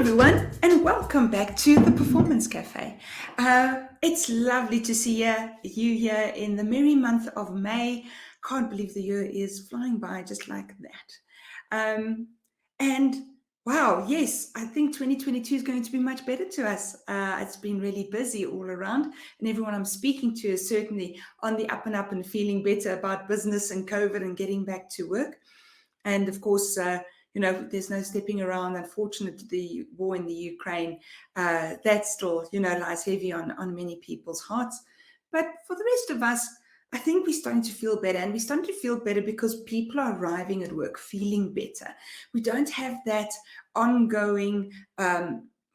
everyone, and welcome back to the Performance Cafe. It's lovely to see you here in the merry month of May. Can't believe the year is flying by just like that. And wow, yes, I think 2022 is going to be much better to us. It's been really busy all around, and everyone I'm speaking to is certainly on the up and up and feeling better about business and COVID and getting back to work. And of course, there's no stepping around. Unfortunately, the war in the Ukraine, that still, lies heavy on many people's hearts. But for the rest of us, I think we're starting to feel better. And we're starting to feel better because people are arriving at work feeling better. We don't have that ongoing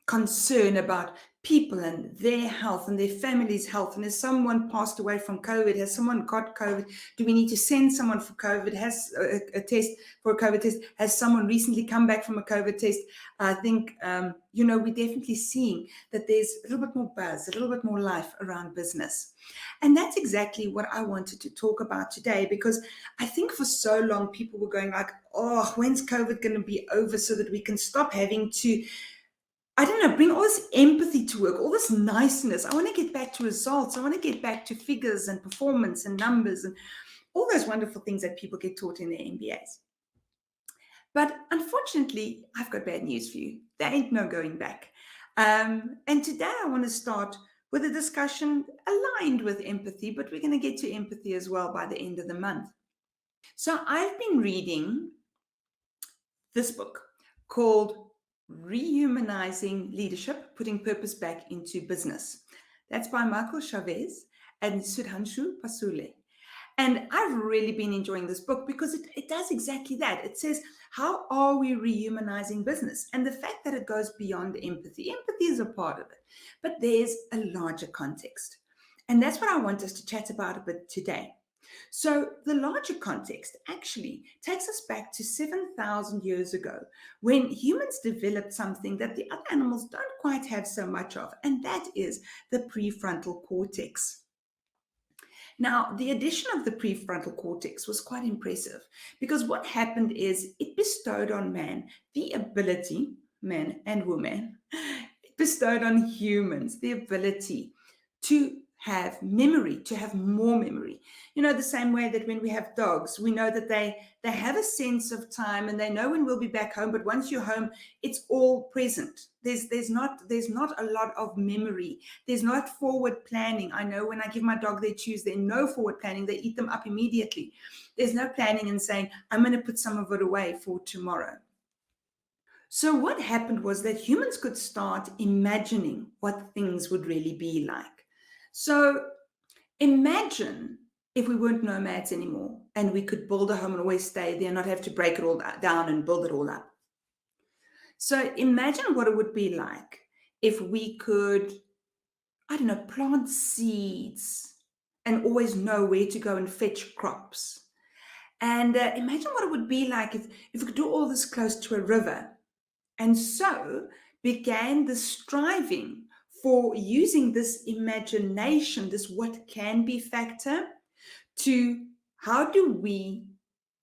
concern about people and their health and their family's health. And has someone passed away from COVID? Has someone got COVID? Do we need to send someone for COVID? Has a test for a COVID test? Has someone recently come back from a COVID test? I think, we're definitely seeing that there's a little bit more buzz, a little bit more life around business. And that's exactly what I wanted to talk about today, because I think for so long people were going like, oh, when's COVID going to be over so that we can stop having to, bring all this empathy to work, all this niceness. I want to get back to results. I want to get back to figures and performance and numbers and all those wonderful things that people get taught in their MBAs. But unfortunately, I've got bad news for you. There ain't no going back. And today I want to start with a discussion aligned with empathy, but we're going to get to empathy as well by the end of the month. So I've been reading this book called Rehumanizing Leadership, Putting Purpose Back into Business. That's by Michael Chavez and Sudhanshu Pasule. And I've really been enjoying this book because it does exactly that. It says, how are we rehumanizing business? And the fact that it goes beyond empathy. Empathy is a part of it, but there's a larger context. And that's what I want us to chat about a bit today. So the larger context actually takes us back to 7,000 years ago when humans developed something that the other animals don't quite have so much of, and that is the prefrontal cortex. Now, the addition of the prefrontal cortex was quite impressive because what happened is it bestowed on man the ability, man and woman, it bestowed on humans the ability to have memory, to have more memory. The same way that when we have dogs, we know that they have a sense of time and they know when we'll be back home, but once you're home, it's all present. There's not a lot of memory. There's not forward planning. I know when I give my dog their chews, there's no forward planning. They eat them up immediately. There's no planning and saying, I'm going to put some of it away for tomorrow. So what happened was that humans could start imagining what things would really be like. So imagine if we weren't nomads anymore and we could build a home and always stay there and not have to break it all down and build it all up. So imagine what it would be like if we could, plant seeds and always know where to go and fetch crops. And imagine what it would be like if we could do all this close to a river. And so began the striving for using this imagination, this what can be factor, to how do we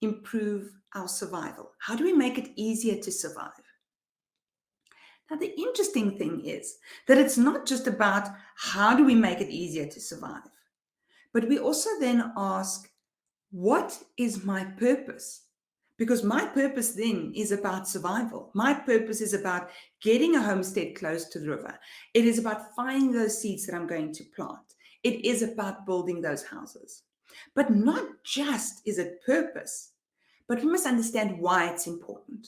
improve our survival? How do we make it easier to survive? Now, the interesting thing is that it's not just about how do we make it easier to survive, but we also then ask, what is my purpose? Because my purpose then is about survival. My purpose is about getting a homestead close to the river. It is about finding those seeds that I'm going to plant. It is about building those houses. But not just is it purpose, but we must understand why it's important.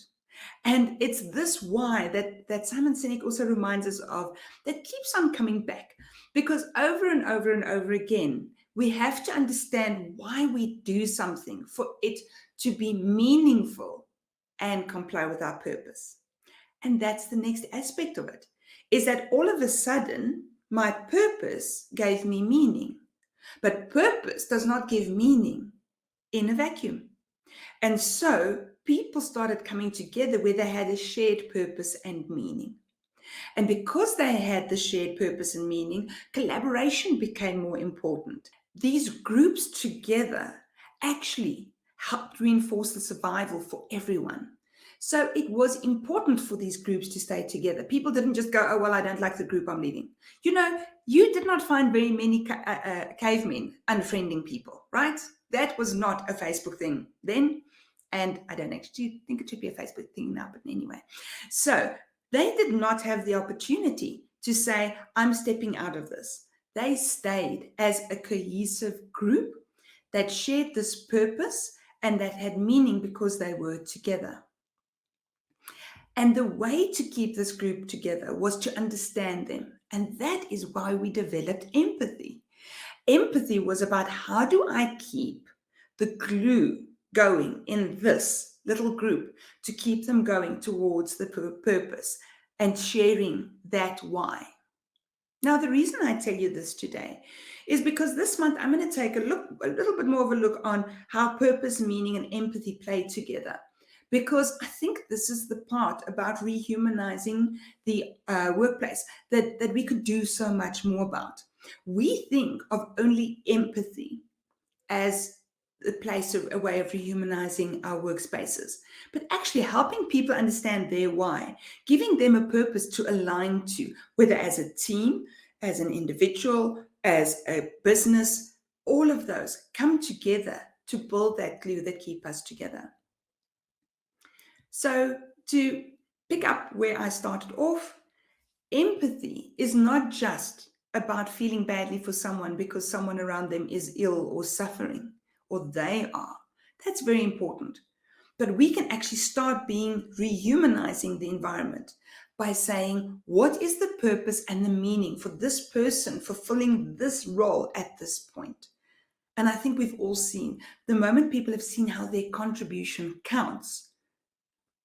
And it's this why that Simon Sinek also reminds us of that keeps on coming back. Because over and over and over again, we have to understand why we do something for it to be meaningful and comply with our purpose. And that's the next aspect of it, is that all of a sudden, my purpose gave me meaning. But purpose does not give meaning in a vacuum. And so people started coming together where they had a shared purpose and meaning. And because they had the shared purpose and meaning, collaboration became more important. These groups together actually helped reinforce the survival for everyone. So it was important for these groups to stay together. People didn't just go, oh, well, I don't like the group, I'm leaving. You did not find very many cavemen unfriending people, right? That was not a Facebook thing then. And I don't actually think it should be a Facebook thing now, but anyway. So they did not have the opportunity to say, I'm stepping out of this. They stayed as a cohesive group that shared this purpose and that had meaning because they were together. And the way to keep this group together was to understand them. And that is why we developed empathy. Empathy was about, how do I keep the glue going in this little group to keep them going towards the purpose and sharing that why. Now, the reason I tell you this today is because this month I'm going to take a little bit more of a look on how purpose, meaning, and empathy play together. Because I think this is the part about rehumanizing the workplace that we could do so much more about. We think of only empathy as a way of rehumanizing our workspaces, but actually helping people understand their why, giving them a purpose to align to, whether as a team, as an individual, as a business, all of those come together to build that glue that keep us together. So to pick up where I started off, empathy is not just about feeling badly for someone because someone around them is ill or suffering, or they are. That's very important. But we can actually start rehumanizing the environment by saying, what is the purpose and the meaning for this person fulfilling this role at this point? And I think we've all seen, the moment people have seen how their contribution counts,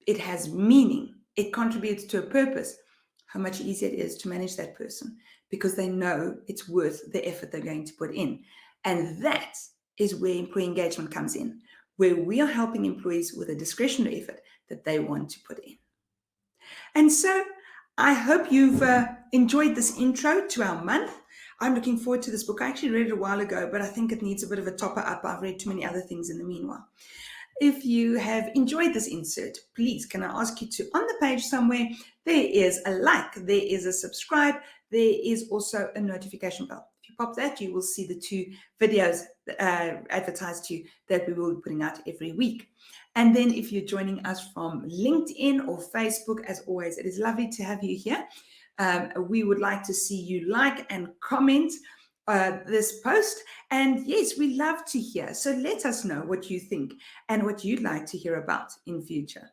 it has meaning, it contributes to a purpose, how much easier it is to manage that person because they know it's worth the effort they're going to put in. And that is where employee engagement comes in, where we are helping employees with a discretionary effort that they want to put in. And so I hope you've enjoyed this intro to our month. I'm looking forward to this book. I actually read it a while ago, but I think it needs a bit of a topper up. I've read too many other things in the meanwhile. If you have enjoyed this insert, please, can I ask you to, on the page somewhere, there is a like, there is a subscribe, there is also a notification bell. If you pop that, you will see the 2 videos advertised to you that we will be putting out every week. And then if you're joining us from LinkedIn or Facebook, as always, it is lovely to have you here. We would like to see you like and comment this post. And yes, we love to hear. So let us know what you think and what you'd like to hear about in future.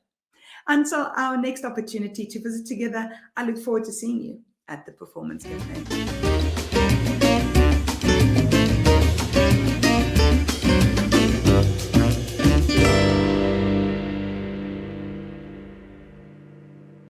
Until our next opportunity to visit together, I look forward to seeing you at the Performance Cafe.